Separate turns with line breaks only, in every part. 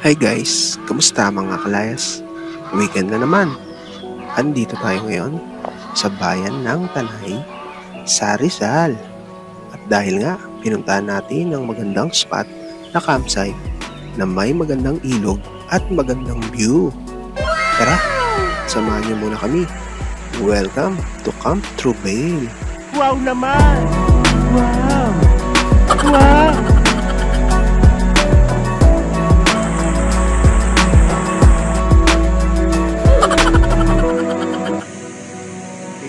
Hi guys, kamusta mga kalayas? Weekend na naman. Andito tayo ngayon sa bayan ng Tanay, sa Rizal. At dahil nga, pinuntahan natin ang magandang spot na campsite na may magandang ilog at magandang view. Tara, samahan niyo muna kami. Welcome to Camp Troubail.
Wow naman! Wow! Wow!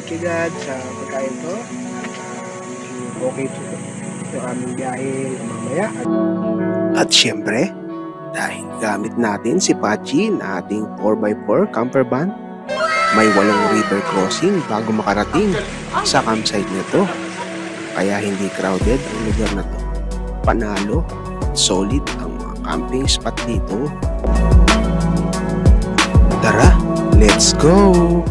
Thank you God sa pagkain to. Okay to yung aming biyahe mamaya.
At syempre, dahil gamit natin si Pachi na ating 4x4 camper van, may 8 river crossing bago makarating sa campsite nito. Kaya hindi crowded ang lugar na to. Panalo, solid ang mga camping spot dito. Tara, let's go!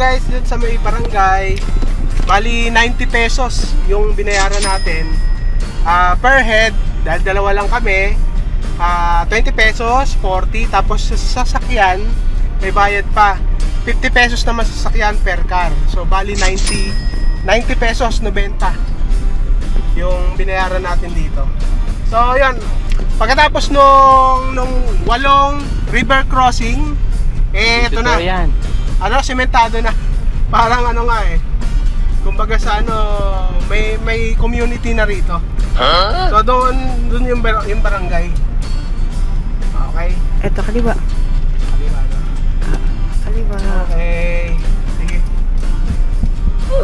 guys, dun sa may barangay, bali 90 pesos yung binayaran natin per head, dahil dalawa lang kami. 20 pesos, 40, tapos sa sasakyan may bayad pa 50 pesos naman sa sasakyan per car. So bali 90 pesos 90 yung binayaran natin dito. So yan, pagkatapos nung 8 river crossing, ito na
yan.
ano, sementado na. Parang ano nga kumbaga sa ano, may community na rito. So doon yung barangay. Okay.
Eto, kaliwa.
Kaliwa na.
Kaliwa.
Okay. Sige. So,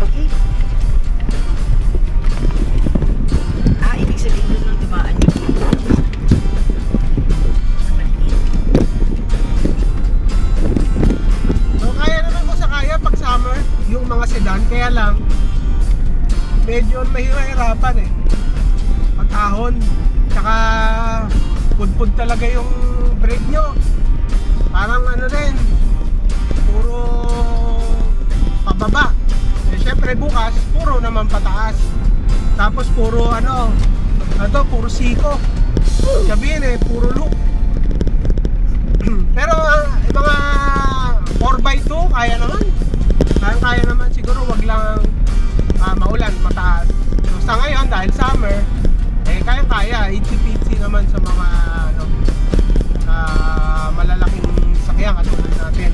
Okay. Ibig sabihin doon nang dumaan yung
so kaya naman kung sa kaya pag summer, yung mga sedan, kaya lang medyo mahihirapan pagkahon, tsaka pudpud talaga yung brake nyo. Parang ano rin, puro pababa. Syempre bukas, puro naman pataas. Tapos puro puro siko. Sabihin puro loop. Pero mga 4x2, kaya naman. Kaya naman siguro, wag lang maulan, mataas. So sa ngayon, dahil summer, kaya-kaya, itsipitsi naman sa mga malalaking sakyan katulad natin.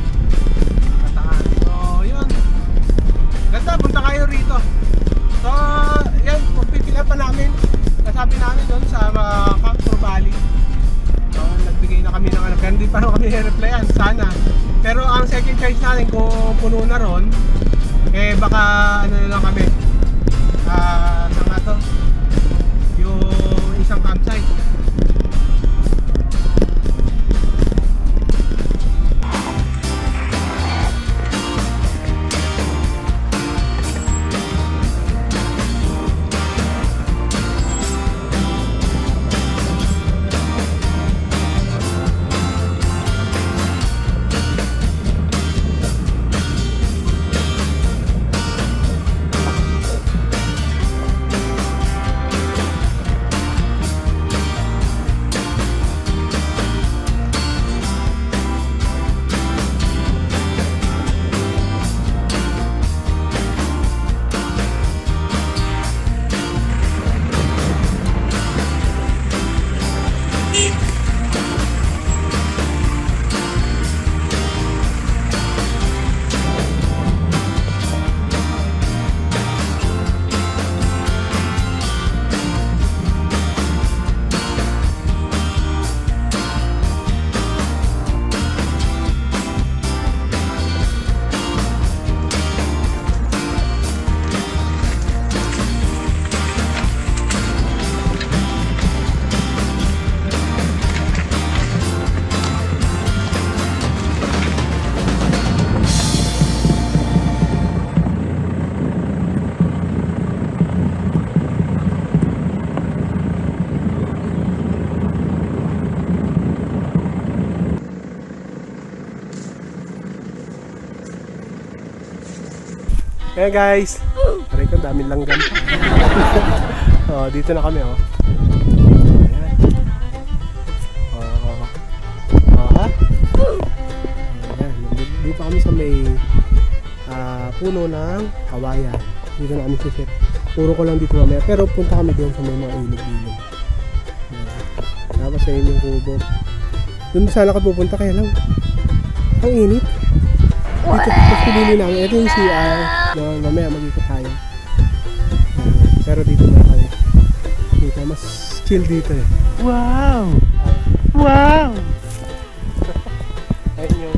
Mataas. So yun. Ganda, punta kayo rito. So yan, pagpipila pa namin. Nasabi namin doon sa Castro Valley. So nagbigay na kami ng pero hindi pa rin kami replyan, sana. Pero ang second choice natin, kung puno na ron, baka na lang kami. Saan nga to? Yung isang campsite. Kaya guys, aray ko, daming langgam. Dito na kami Ayan. Ayan. Dito kami sa may puno ng kawayan. Dito na kami sisit. Puro ko lang dito mamaya, pero punta kami doon sa may mga ilog-ilog. Tapos sa inyong kubo. Doon sana ka pupunta, kaya lang ang init. Dito, tapos pinili namin. Ito yung CR. Mamaya mag-ikot tayo. Pero dito na kami. Dito, mas chill dito
Wow! Wow!
Ayun yung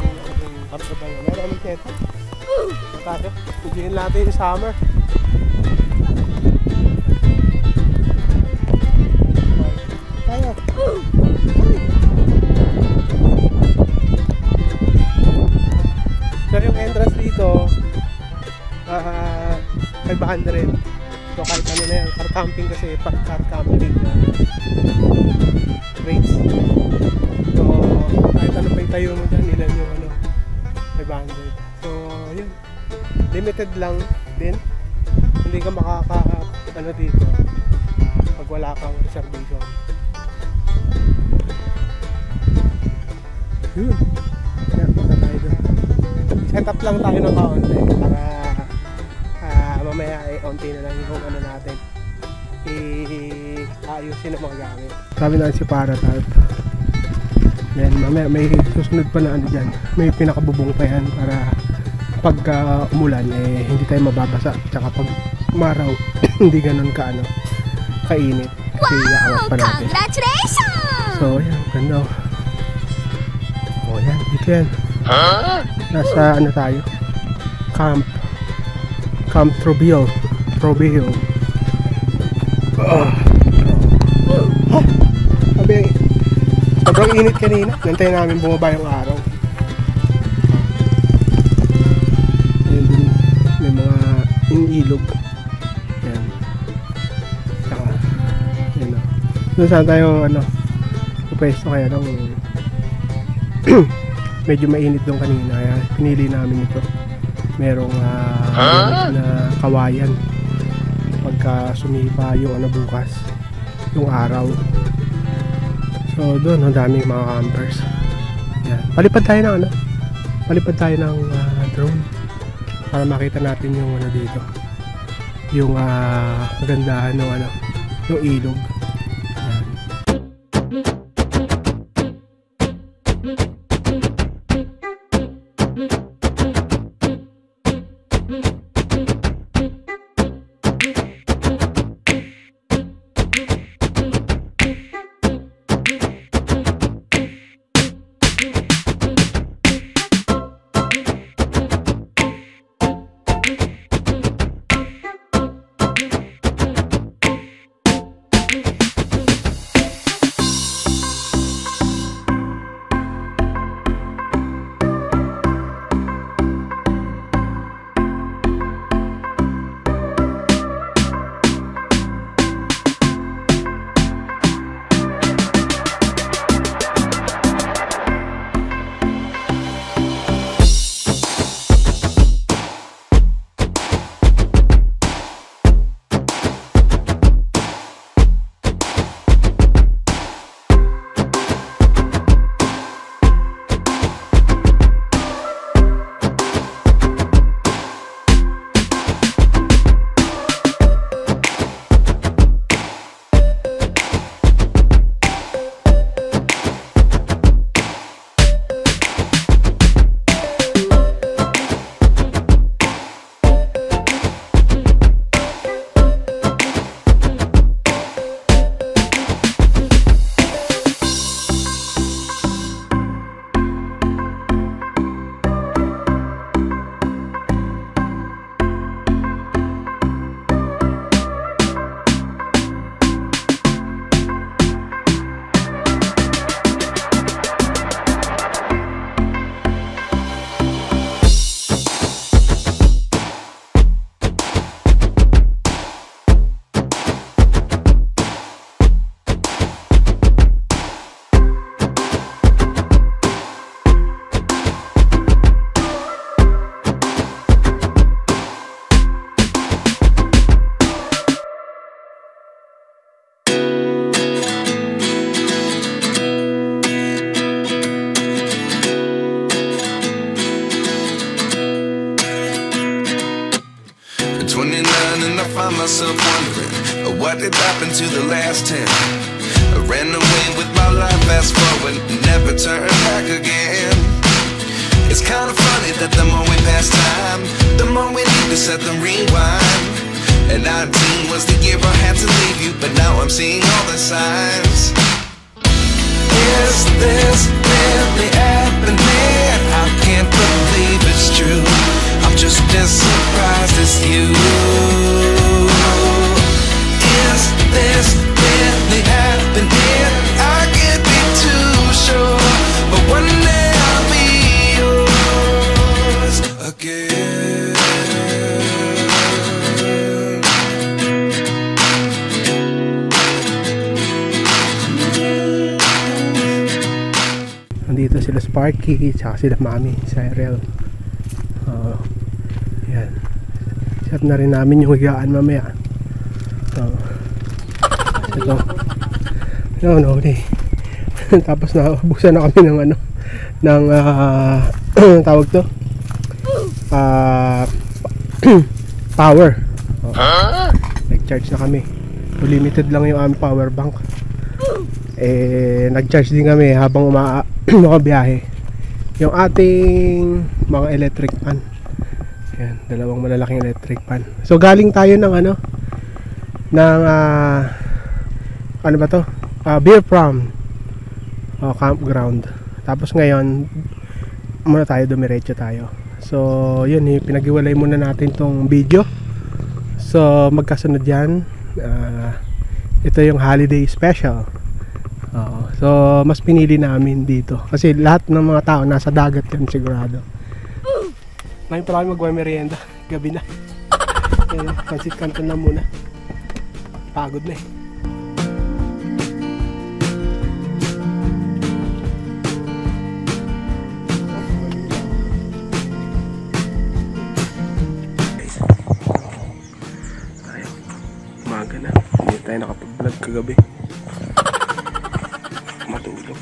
kapsabay. Meron kami keta. Matakot. Pugihin natin yung summer. Tayo. So yung entrance dito 500. So kahit ano na yan, car camping kasi, pag car camping rates. So kahit ano pa yung tayo mo dyan, ilan yung 500. So, yun. Limited lang din. Hindi ka dito pag wala kang reservation. Yun. Kaya punta tayo doon. Set up lang tayo ng kaunti para mamaya ay onti na lang yung natin ayusin ang mga gamit. Sabi na si Paratarp. Then mamaya may susunod pa na dyan. May pinakabubong pa yan para pagka umulan hindi tayo mababasa. Tsaka pag umaraw hindi ganun kainit. Kasi iaawat pa natin. Congratulations! So yan, ganda. O yan, dito yan. Nasa tayo? Camp Trujillo. Sobrang init kanina. Nantayin namin bumaba yung araw. Ayun din, may mga ilog. Yan. Saka, yan o. Doon saan tayo, pwesto kaya lang medyo mainit doon kanina. Kaya pinili namin ito. Merong na kawayan. Pagka sumipa yung bukas, yung araw. So doon ang daming mga campers. Yan. Palipad tayo ng drone para makita natin yung dito. Yung kagandahan ng yung ilog. Yan.
find myself wondering what did happen to the last 10. I ran away with my life, fast forward, never turn back again. It's kind of funny that the more we pass time, the more we need to set the rewind. And 19 was the year I had to leave you, but now I'm seeing all the signs. Is this really happening? I can't believe it's true. I'm just as surprised as you. Is this really happening? I can't be too sure, but one day I'll be yours again.
Nandito sila sa
Sparky, tsaka sila Mami, Cyril. Yan. Set na rin namin yung higaan mamaya. Ito. No, tapos naubusan na kami ng ano, ng tawag to, power. Nag-charge na kami. Limited lang yung aming power bank. Nag-charge din kami habang makabiyahe yung ating mga electric pan. Yan, dalawang malalaking electric pan. So galing tayo ng ano, ng ano ba to, beer farm, campground. Tapos ngayon muna tayo, dumiretso tayo. So yun, pinag-iwalay muna natin tong video. So magkasunod yan. Ito yung holiday special. So mas pinili namin dito kasi lahat ng mga tao nasa dagat yan sigurado. Ngayon pala kami magmamerienda, gabi na. Pansit kanton na muna. Pagod na eh. Umaga na, hindi tayo nakapag-vlog kagabi. Matulog.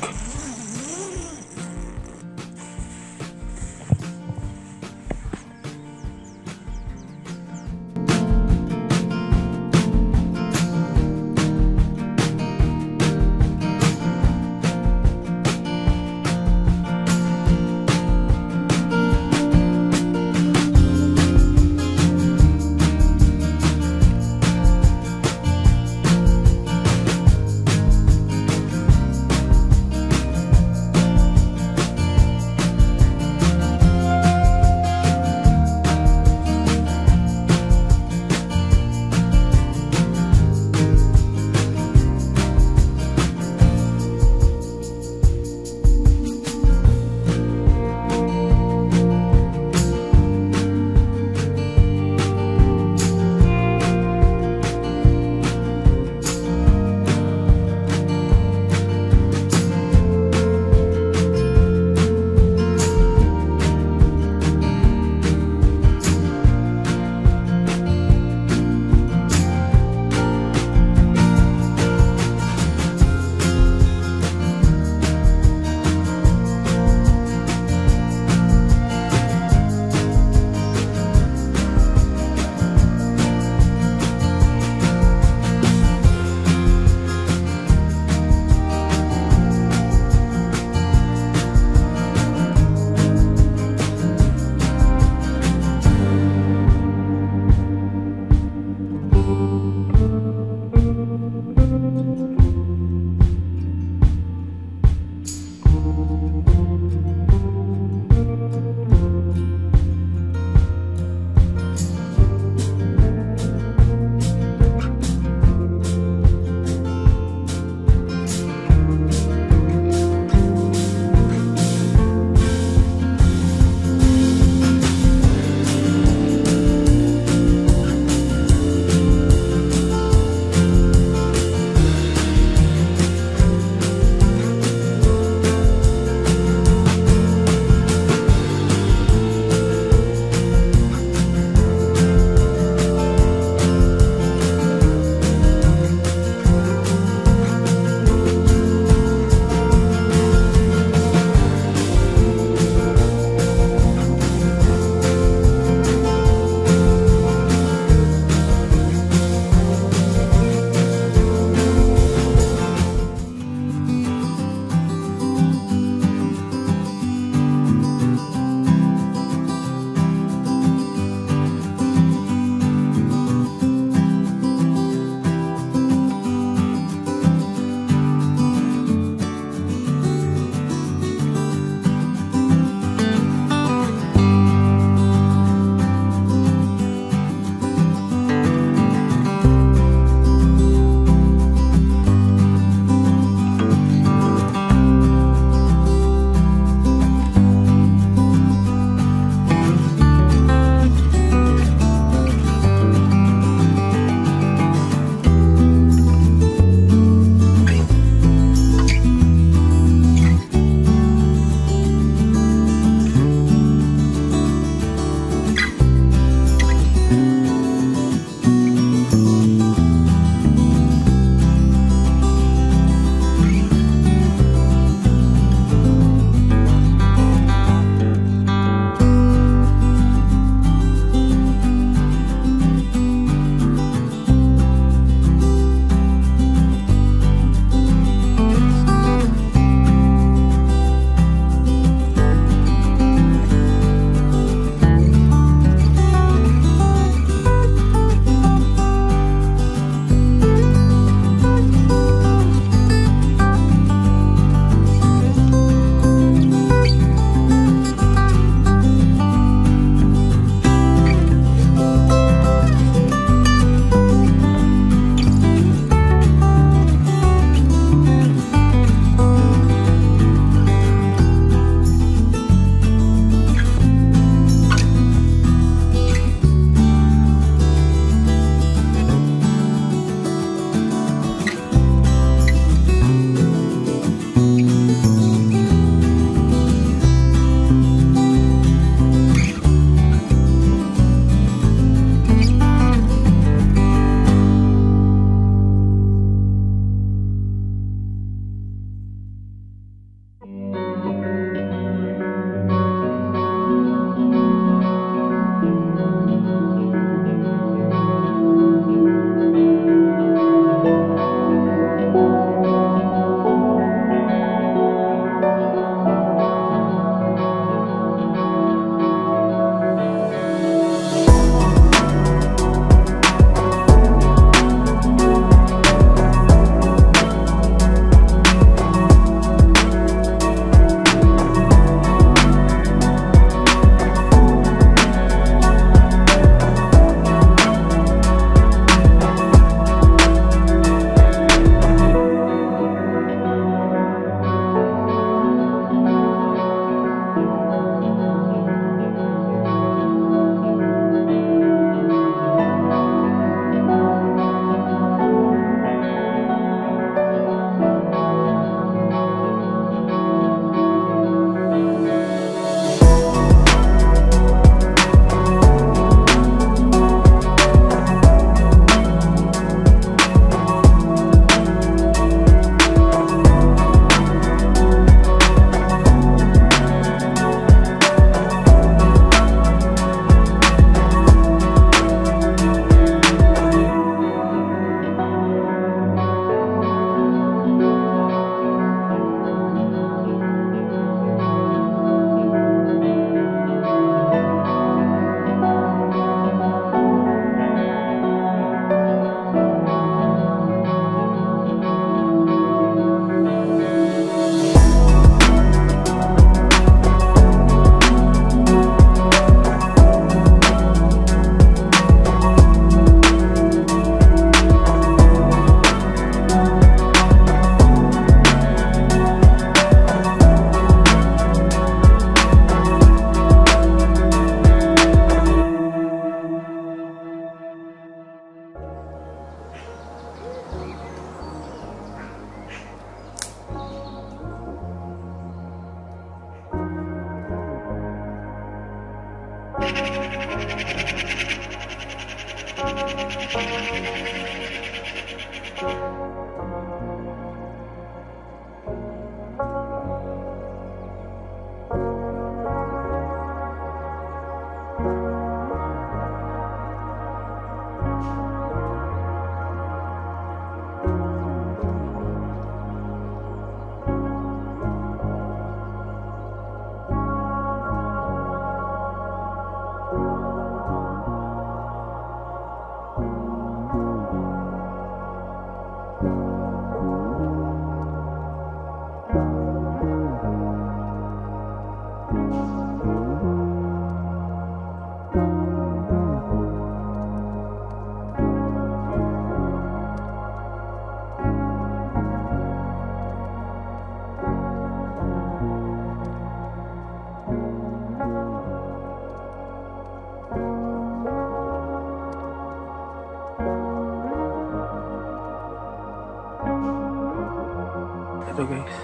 Ito guys,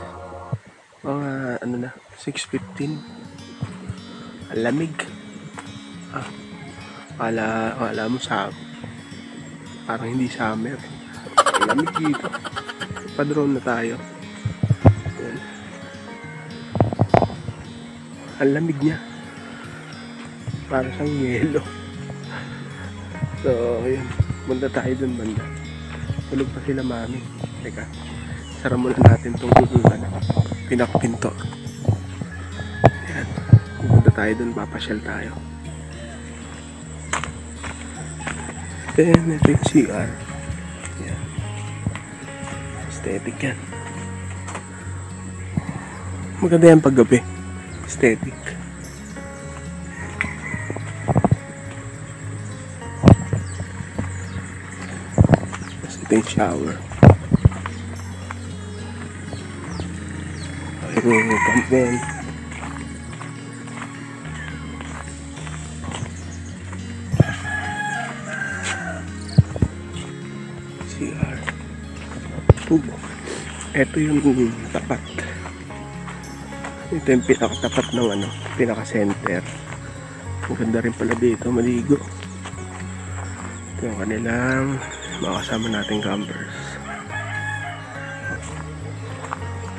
mga ano na, 6:15. Ang lamig. Wala mo sa parang hindi summer. Ang lamig dito. Pa-drone na tayo. Yan. Ang lamig niya. Para siyang yelo. So, yun. Punta tayo dun banda. Tulog pa sila mami. Teka. Sara muna natin itong pinakpinto. Yan. Pupunta tayo dun, papasyal tayo. Then, ito yung CR. Yan. Aesthetic yan. Maganda yan paggabi. Aesthetic. Tapos ito yung shower. Pump din. CR. Tubo. Ito yung tapat. Ito yung pinakatapat ng ano, pinaka-center. Ang ganda rin pala dito, maligo. Ito yung kanilang mga kasama nating campers.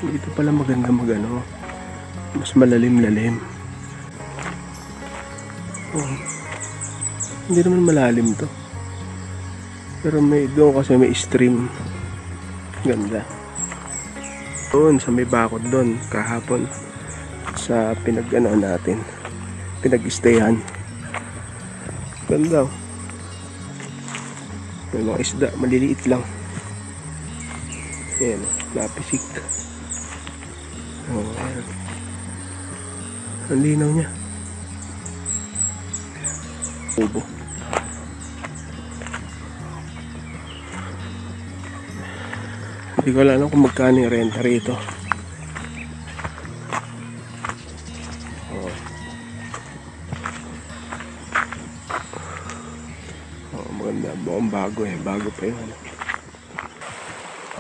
Dito pala maganda magano, mas malalim-lalim. Oh, hindi naman malalim to, pero may doon kasi may stream. Ganda. Doon sa may bakod doon kahapon sa pinag-ano natin, pinag-stayan. Ganda. May mga isda, maliliit lang. Ayan, napisik. Oh, ayan. Ang linaw niya. Ubo. Hindi ko alam kung magkano yung renta rito. Oh. Oh, maganda. Mukhang bago eh. Bago pa yun.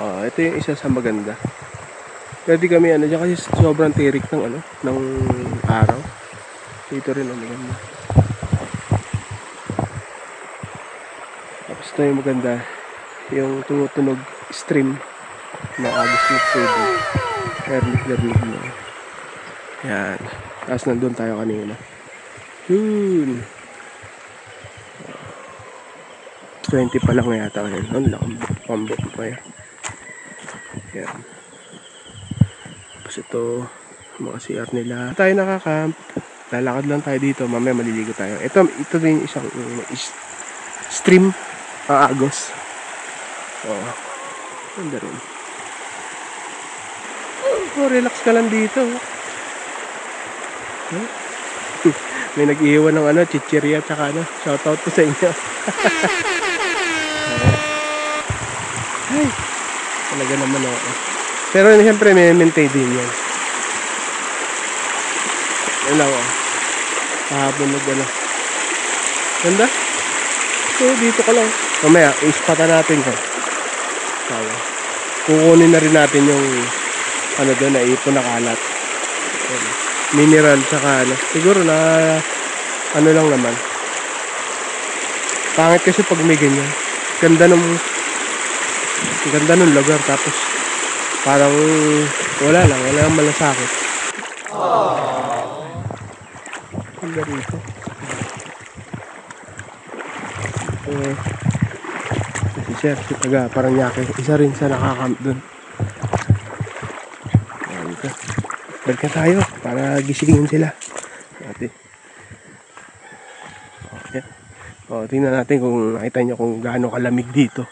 Oh, ito yung isa sa maganda. Pwede kami ano dyan kasi sobrang tirik ng ano, ng araw. Dito rin ang maganda. Tapos ito yung maganda, yung tumutunog stream na agos ng tubig. Hermit mo. Yan. Tapos nandun tayo kanina. Yun. 20 pa lang yata ngayon. Ang lakang pambok pa yan. Yan. Tapos ito, mga CR nila. Tayo nakakamp. Lalakad lang tayo dito. Mamaya maliligo tayo. Ito din isang stream. Agos. Oh. Ganda rin. Oh, relax ka lang dito. Huh? May nag-iwan ng ano, chichirya tsaka ano. Shoutout ko sa inyo. Ay, talaga naman ako. Pero siyempre may maintain din yan. Yan lang oh. Kahapon ano. Ganda? So dito ka lang. Mamaya, ispata natin ko. Kukunin na rin natin yung ano doon na ipon na kalat. Mineral tsaka ano. Siguro na ano lang naman.
Pangit kasi pag may ganyan. Ganda ng lugar, tapos parang wala lang malasakit. Ganda rito. Si Sir, si taga Paranaque, isa rin sa nakakamp dun. Balik na tayo para gisingin sila. Okay. Tingnan natin kung nakita nyo kung gaano kalamig dito.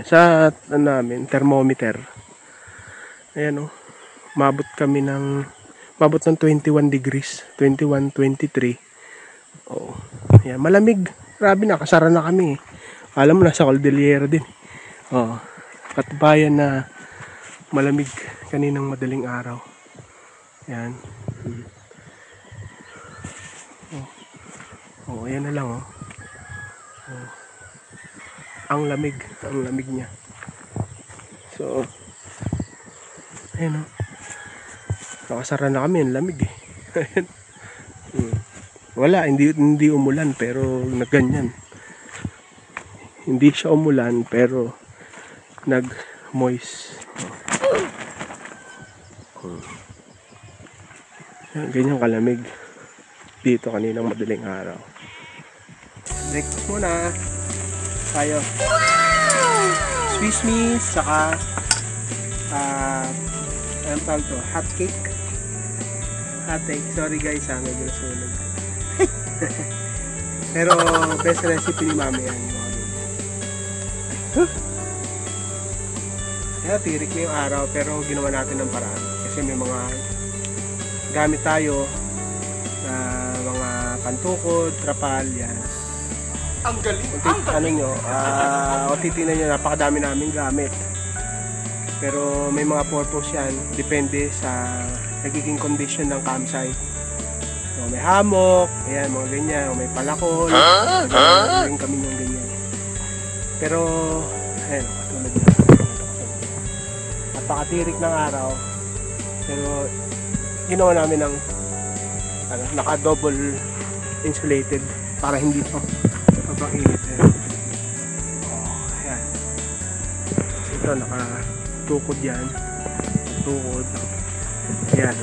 Sa namin, thermometer. Ayan mabot ng 21 degrees, 21, 23. Ayan, malamig. Grabe, nakasara na kami. Alam mo, nasa Cordillera din. Katubayan na malamig kaninang madaling araw. Ayan. Ayan na lang ang lamig niya. So ayan nakasara na kami, ang lamig eh. Wala, hindi umulan pero nagganyan. Hindi siya umulan pero nag-moist. Ganyan kalamig dito kaninang madaling araw. Breakfast muna tayo. Swiss miss, saka anong tawag to? Hot cake. Sorry guys, medyo nasunog. Pero best recipe ni mami yan. Kaya tirik na yung araw, pero ginawa natin ng paraan. Kasi may mga gamit tayo na mga pantukod, trapal, yan. Ang galing! Titignan nyo, napakadami namin gamit. Pero may mga purpose yan, depende sa nagiging condition ng campsite. So, may hammock, ayan, mga ganyan, may palakol, rin kami ng ganyan. Pero, ayan, katulad nyo. Napakatirik ng araw, pero ginawa namin ng naka-double insulated para hindi pa mapang-init. Ayan. Ito, naka-tukod yan. Tukod. Ayan.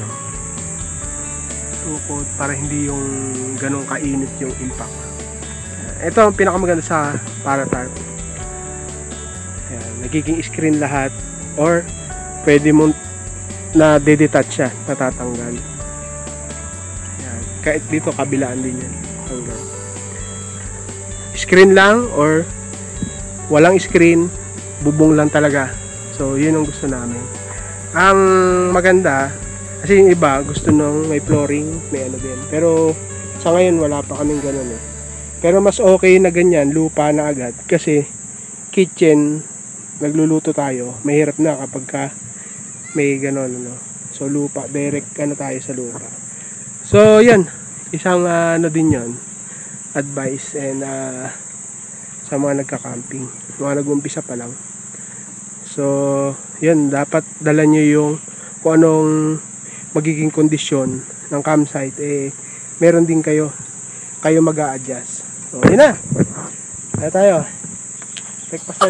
Tukod para hindi yung ganong kainit yung impact. Ito ang pinakamaganda sa Paratarp. Ayan. Nagiging screen lahat or pwede mo na de-detach siya, natatanggal. Ayan. Kahit dito kabilaan din yan. Hanggang screen lang or walang screen, bubong lang talaga. So yun ang gusto namin. Ang maganda kasi yung iba gusto nung may flooring, may ano din. Pero sa ngayon wala pa kaming ganun eh. Pero mas okay na ganyan, lupa na agad kasi kitchen, nagluluto tayo, mahirap na kapag ka may ganon So lupa, direct tayo sa lupa. So yan, isang din yon, advice and sa mga nagka-camping, mga nag-umpisa pa lang. So yan, dapat dala nyo yung kung anong magiging kondisyon ng campsite, meron din kayo mag-a-adjust. So yun na, kaya tayo breakfast.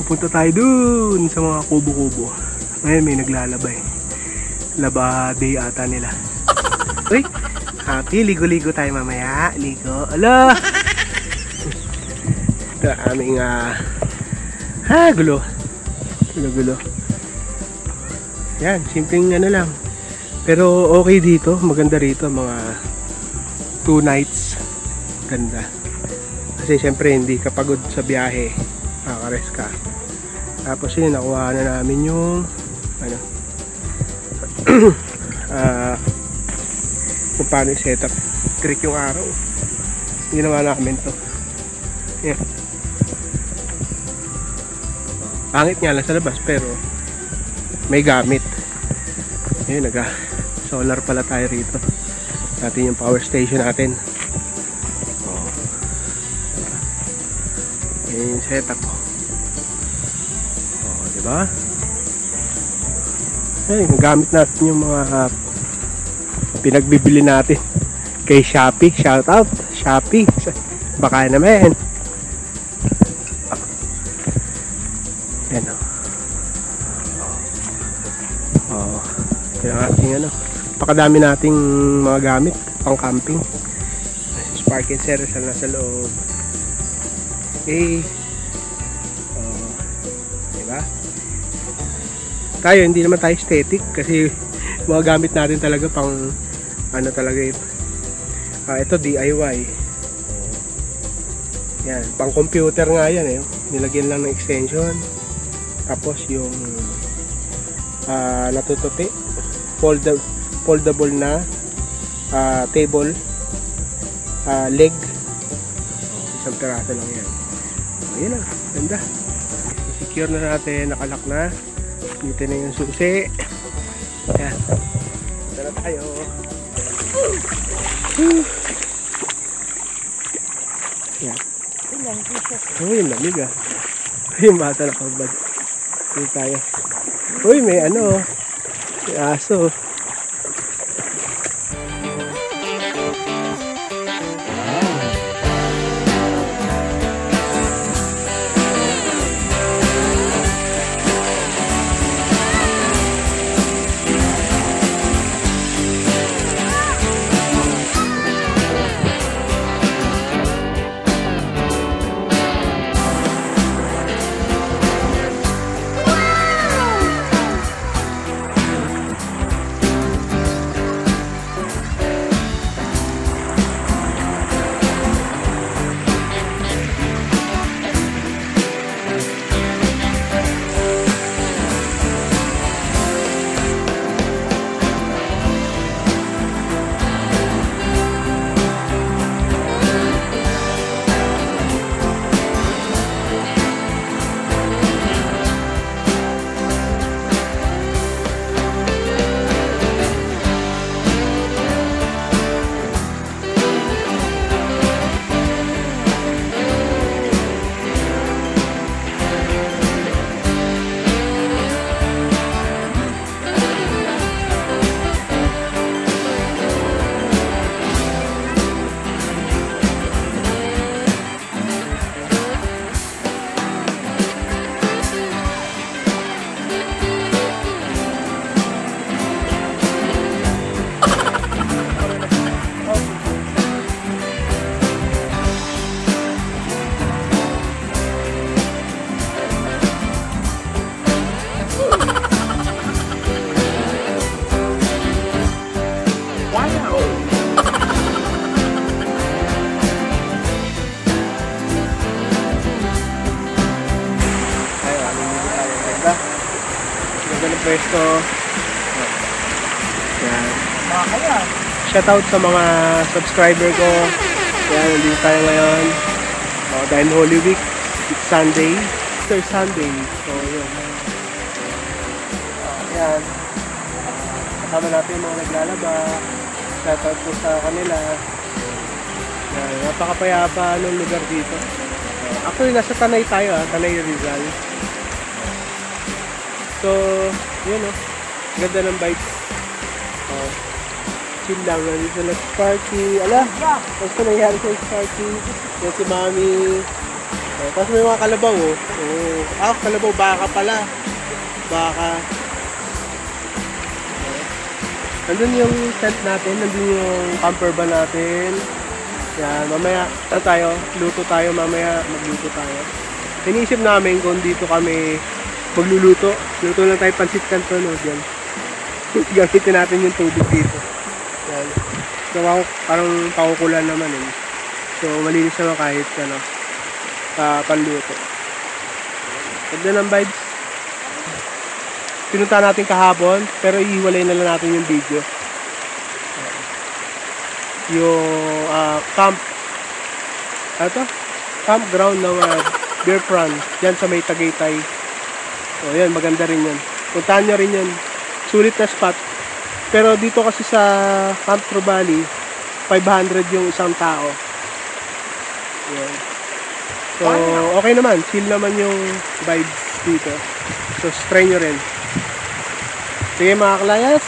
Pupunta tayo dun sa mga kubo-kubo. Ngayon may naglalaba Laba day ata nila. Uy, happy, ligo-ligo tayo mamaya. Ligo. Ala! Ito aming gulo. Gulo. Yan, simpleng lang. Pero okay dito, maganda rito, mga 2 nights. Ganda. Kasi syempre hindi ka pagod sa biyahe, makaka-rest ka. Tapos yun, nakuha na namin yung kung paano yung setup. Trick yung araw. Ginawa namin to. Yan. Pangit nga lang sa labas pero may gamit. Ayun, solar pala tayo rito. Natin yung power station natin. Ayun yung setup. Diba? Ay, nagamit natin yung mga pinagbibili natin kay Shopee. Shout out Shopee, baka naman. Yan o. Oh, yung ating ano, pakadami nating mga gamit pang camping. Spark and Ceresal na sa loob. Okay. Oh, diba? Tayo, hindi naman tayo aesthetic kasi mga gamit natin talaga pang ano talaga ito. Ito DIY. Yan, pang computer nga yan eh. Nilagyan lang ng extension. Tapos yung natutupi, foldable na table leg. Isang piraso lang yan. Ayun na, ganda. Secure na natin, nakalak na. Dito na yung susi. Ayan. Dito na tayo. Ayan. Uy, yung lamig ah. Yung bata nakabad. Dito tayo. Uy, may ano. May aso. Pwesto. Yan. Shoutout sa mga subscriber ko. Yan, nandito tayo ngayon. Dahil Holy Week, it's Sunday. Easter Sunday. So, yun. Yan. Kasama natin yung mga naglalaba. Shoutout po sa kanila. Yan. Napakapayapa ng lugar dito. Actually, nasa Tanay tayo Tanay Rizal. So, yun ganda ng vibes. Chill lang, nandito na Sparky. Ala, basta nangyari sa Sparky. Yan si Mami. Tapos may mga kalabaw kalabaw, baka pala. Baka. Nandun yung tent natin, nandun yung camper van natin. Yan, mamaya luto tayo mamaya, magluto tayo. Iniisip namin kung dito kami magluluto. Luto lang tayo pansit canton yan. Gamitin natin yung tubig dito. Yan. So parang pakukulan naman So malinis naman kahit panluto. Ganda ng vibes. Pinunta natin kahapon pero ihiwalay na lang natin yung video. Yung campground ng Beer Front yan sa may Tagaytay. So yan, maganda rin yan. Puntahan nyo rin yan. Sulit na spot. Pero dito kasi sa Camp Trubali, 500 yung isang tao. Yan. So, okay naman. Chill naman yung vibes dito. So, try nyo rin. Sige mga kalayas,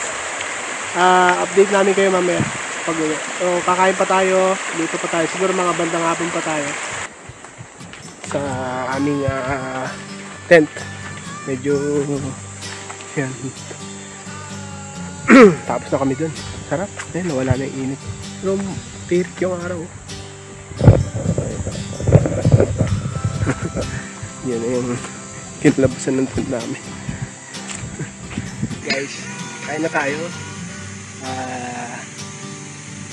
update namin kayo mamaya pag uwi. So kakain pa tayo, dito pa tayo, siguro mga bandang hapon pa tayo sa aming tent. Medyo yan. Tapos na kami dun. Sarap. Nawala na yung init. Pero tirik yung araw. Yan na yung kinalabasan ng tent namin. Guys, kain na tayo.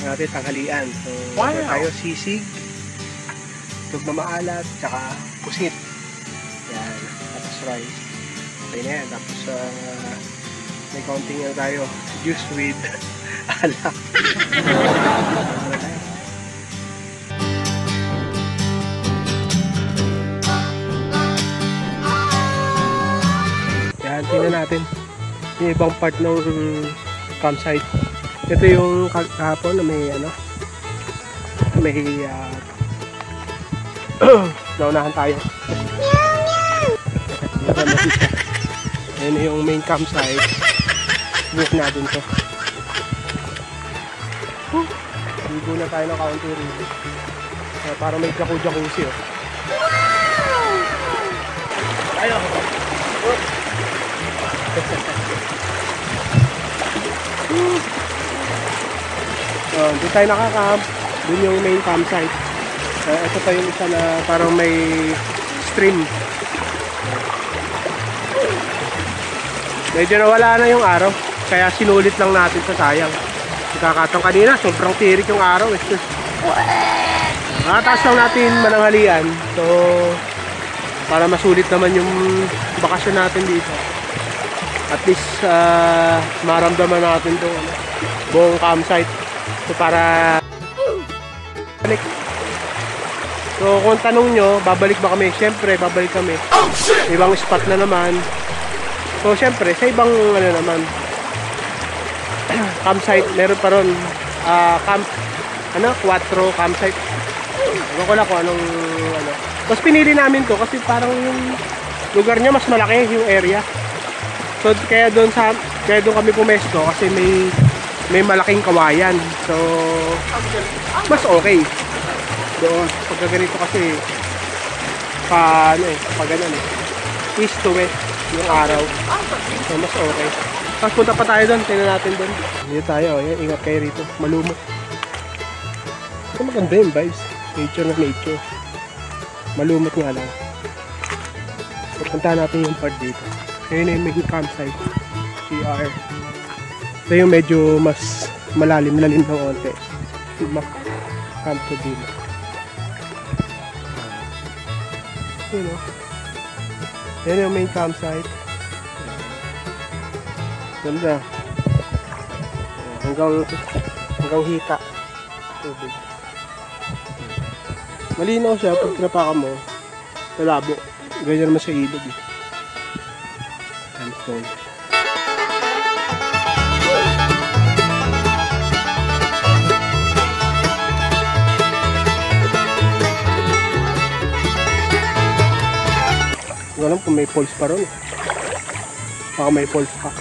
Natin tanghalian. So, order tayo sisig, tug na maalat, tsaka pusit. Yan. Tapos rice. Okay na yan. Tapos may counting na tayo. Juice with alak. Yan, tingnan natin yung ibang part ng campsite. Ito yung kahapon na may naunahan tayo. Ayan yung main campsite. Book natin to. Ligo na tayo ng counter rito. Para may jacuzzi oh. Tayo! Doon tayo nakaka-camp. Doon yung main campsite. Ito pa yung isa na parang may stream. Medyo nawala na yung araw. Kaya sinulit lang natin sa sayang. Ikakatang kanina, sobrang tirik yung araw. Taas lang natin mananghalian. So, para masulit naman yung bakasyon natin dito. At least, maramdaman natin itong buong campsite. So para balik. So kung tanong nyo, babalik ba kami? Siyempre, babalik kami. Ibang spot na naman. So siyempre, sa ibang campsite, meron pa ron Quattro campsite. Ewan ko lang kung anong Mas pinili namin to kasi parang yung lugar niya mas malaki yung area. So kaya doon kami pumesto kasi may malaking kawayan. So mas okay doon pag ganito kasi pag ganun east to west yung araw. So mas okay. Tapos punta pa tayo doon, tingnan natin doon. Dito tayo, yan, ingat kayo rito, malumot. So maganda yung vibes, nature na nature. Malumot nga lang. So punta natin yung part dito. Ayun na yung may campsite, CR. Ito yung medyo mas malalim-lalim ng onte. Camp to dito. Yun o. Yan yung main campsite. Ganda. Hanggang hita. Tubig. Malinaw siya pag tinapakan mo. Malabo. Ganyan naman sa ilog eh. Sandstone. Hindi alam kung may falls pa ron. Baka may falls pa.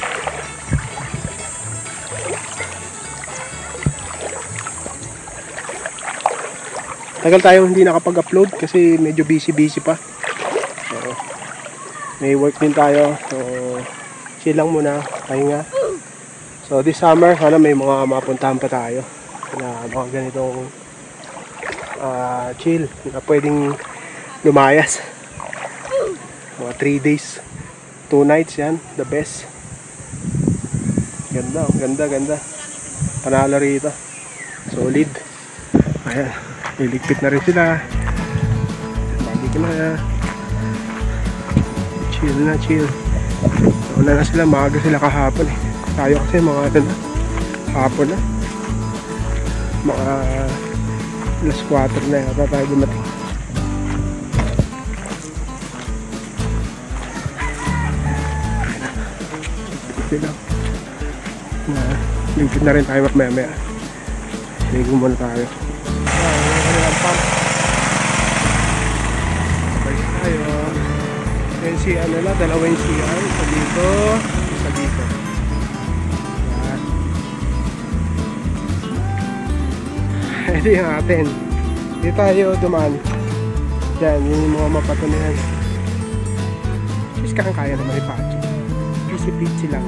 Tagal tayong hindi nakapag-upload kasi medyo busy pa. So, may work din tayo. So, chill lang muna. Pahinga. So, this summer, sana may mga mapuntahan pa tayo. Na mga ganitong chill. Na pwedeng lumayas. Mga 3 days. 2 nights yan. The best. Ganda. Ganda. Panalo rito. Solid. Ayan. Iligpit na rin sila. Balik na. Chill. So, na sila. Maaga sila kahapon eh. Tayo kasi mga hapon na. Mga alas 4 na yata tayo dumating. Sila. Ligpit na rin tayo maya. Ligo muna tayo. Yan si dalawa yung CR, isa dito. Ito yung atin. Dito tayo dumaan. Diyan, yun yung mga mapato na yan. Is kaya naman ipacho. Pici-pici lang.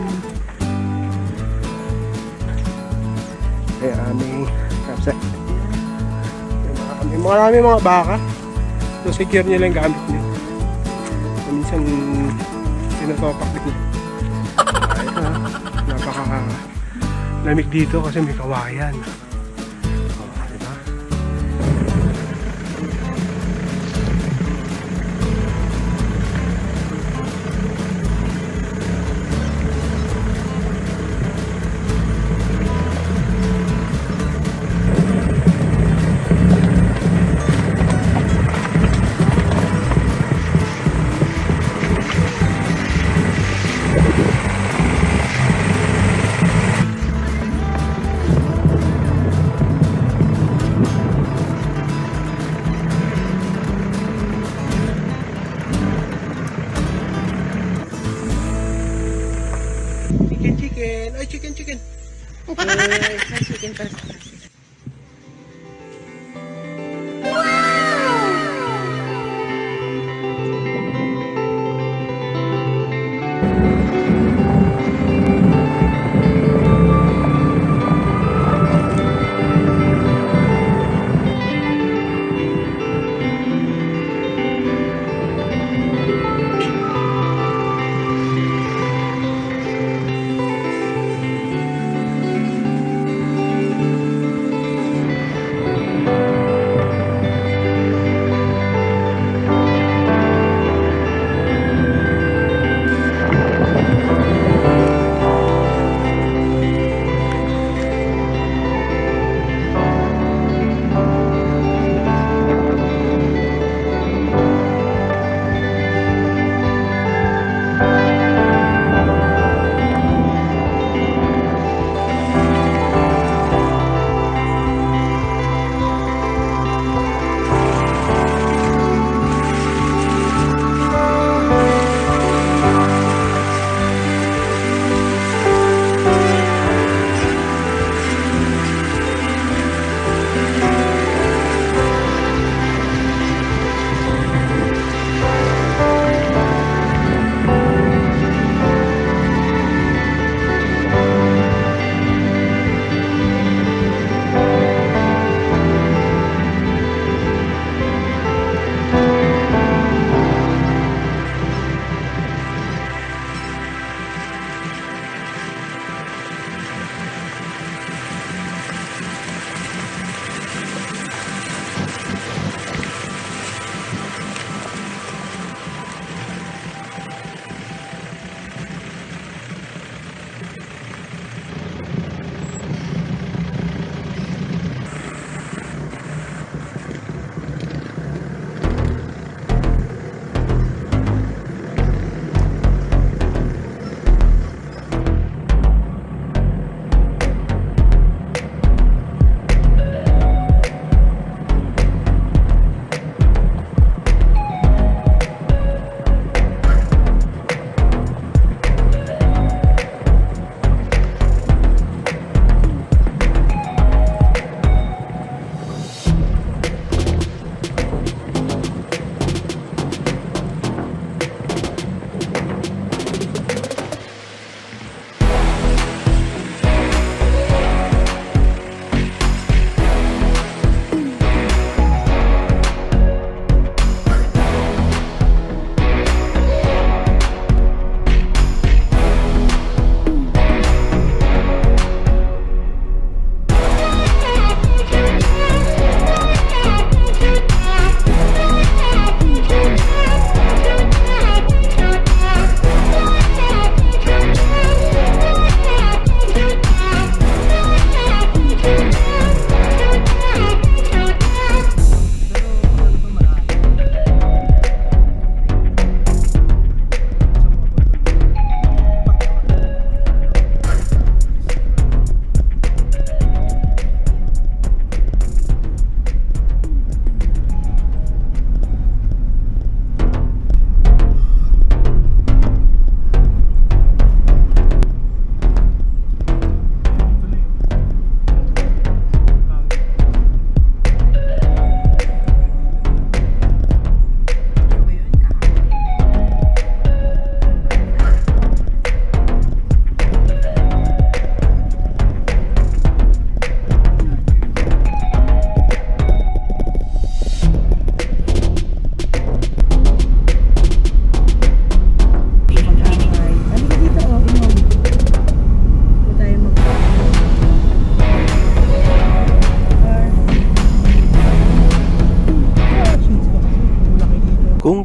Kaya aming kapsa. Marami mga baka. So secure nyo lang gamit nyo. So, minsan tinatopak din. Ay ha. Napaka lamig dito kasi may kawayan. Diba? Chicken. Ay, chicken.
Chicken first.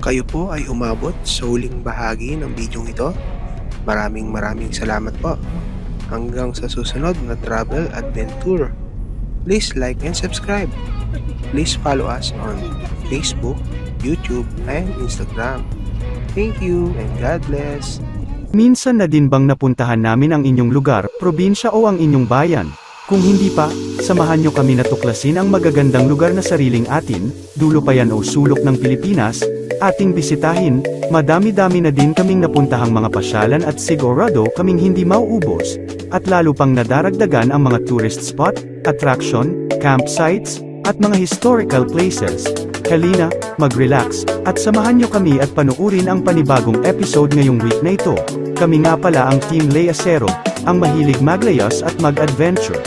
kayo po ay umabot sa huling bahagi ng video ito. Maraming salamat po. Hanggang sa susunod na travel adventure. Please like and subscribe. Please follow us on Facebook, YouTube, and Instagram. Thank you and God bless.
Minsan na din bang napuntahan namin ang inyong lugar, probinsya o ang inyong bayan? Kung hindi pa, samahan nyo kami na tuklasin ang magagandang lugar na sariling atin, dulo pa yan o sulok ng Pilipinas, ating bisitahin. Madami-dami na din kaming napuntahang mga pasyalan at sigurado kaming hindi mauubos, at lalo pang nadaragdagan ang mga tourist spot, attraction, campsites, at mga historical places. Halina, mag-relax, at samahan nyo kami at panuurin ang panibagong episode ngayong week na ito. Kami nga pala ang Team Layasero, ang mahilig maglayas at mag-adventure.